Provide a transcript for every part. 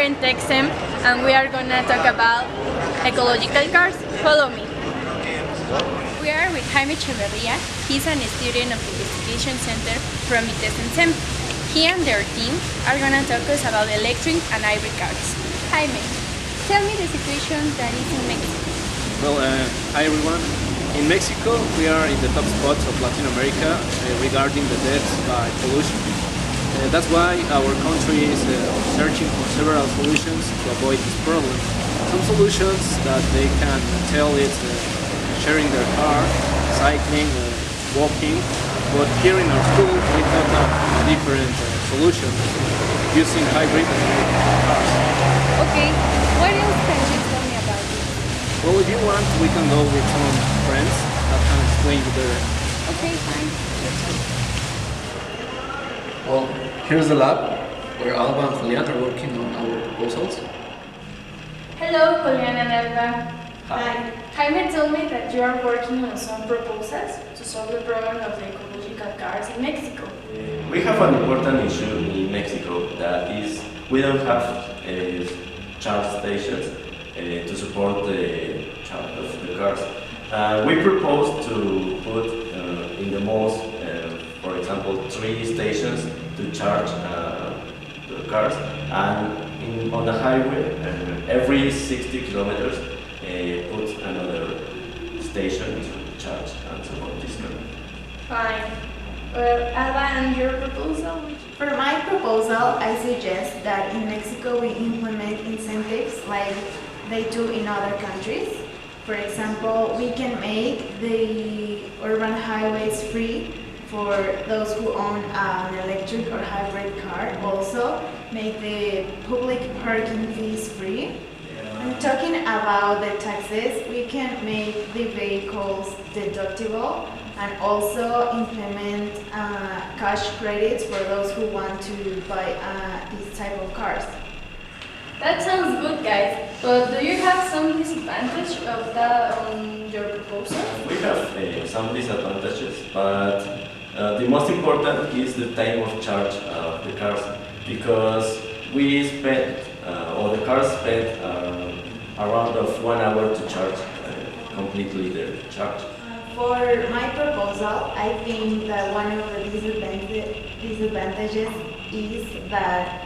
in Texem and we are gonna talk about ecological cars. Follow me. We are with Jaime Echeverria. He's a student of the Investigation Center from Sem. He and their team are gonna talk us about electric and hybrid cars. Jaime, tell me the situation that is in Mexico. Well, hi everyone. In Mexico, we are in the top spots of Latin America regarding the deaths by pollution. That's why our country is searching for several solutions to avoid this problem. Some solutions that they can tell is sharing their car, cycling, walking, but here in our school we thought of a different solution using hybrid and electric cars. Okay, what else can you tell me about it? Well, if you want, we can go with some friends that can explain you better. Okay, fine. Well, here's the lab where Alba and Julian are working on our proposals. Hello, Julian and Alba. Hi. Jaime told me that you are working on some proposals to solve the problem of the ecological cars in Mexico. We have an important issue in Mexico, that is we don't have charge stations to support the charge of the cars. We propose to put in the malls, for example, 3 stations to charge the cars, and on the highway, every 60 kilometers, put another station to charge and support this car. Fine. Well, Alba, and your proposal? For my proposal, I suggest that in Mexico we implement incentives like they do in other countries. For example, we can make the urban highways free for those who own an electric or hybrid car. Also, make the public parking fees free. And talking about the taxes, we can make the vehicles deductible and also implement cash credits for those who want to buy this type of cars. That sounds good, guys. But do you have some disadvantage of that on your proposal? We have some disadvantages, but the most important is the time of charge of the cars, because we spend, or the cars spend around of 1 hour to charge completely their charge. For my proposal, I think that one of the disadvantages is that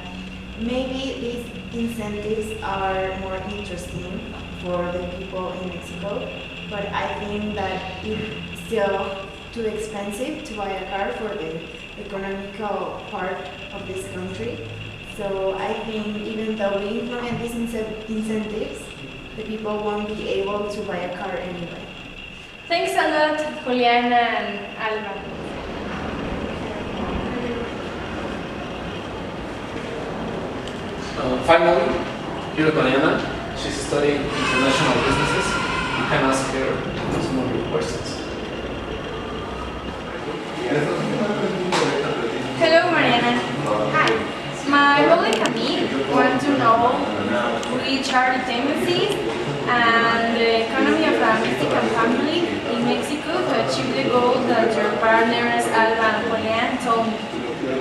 maybe these incentives are more interesting for the people in Mexico, but I think that it's still too expensive to buy a car for the economical part of this country. So I think even though we implement these incentives, the people won't be able to buy a car anyway. Thanks a lot, Juliana and Alba. Finally, here's Mariana. She's studying international businesses. You can ask her some of your questions. Hello, Mariana. Hi. My colleague and me want to know which are the tendencies and the economy of a Mexican family in Mexico to achieve the goal that your partners Alba and Julian told me.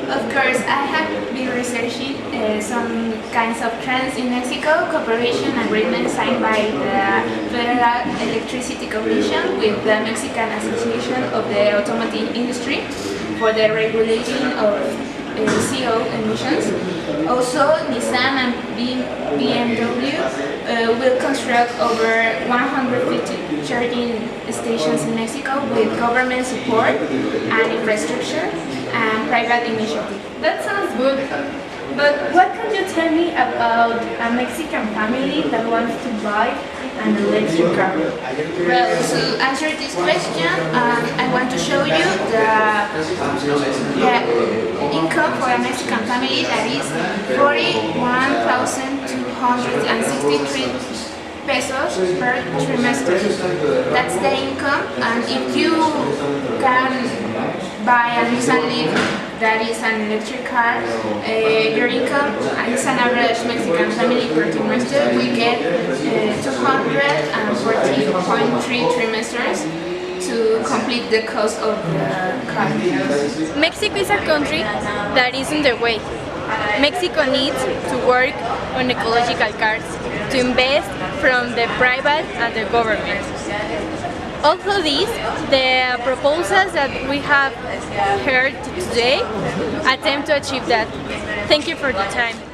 Of course, I have been researching some kinds of trends in Mexico, cooperation agreements signed by the Federal Electricity Commission with the Mexican Association of the Automotive Industry for the regulating of CO emissions. Also, Nissan and BMW will construct over 150 charging stations in Mexico with government support and infrastructure and private initiative. That sounds good. But what can you tell me about a Mexican family that wants to buy an electric car? Well, to answer this question, I want to show you the income for a Mexican family, that is 41,263 pesos per trimester. That's the income, and if you can buy a Nissan Leaf that is an electric car, your income as an average Mexican family per trimester will get 240.3 trimesters to complete the cost of the car. Mexico is a country that is on the way. Mexico needs to work on ecological cars, to invest from the private and the government. Also these, the proposals that we have heard today attempt to achieve that. Thank you for the time.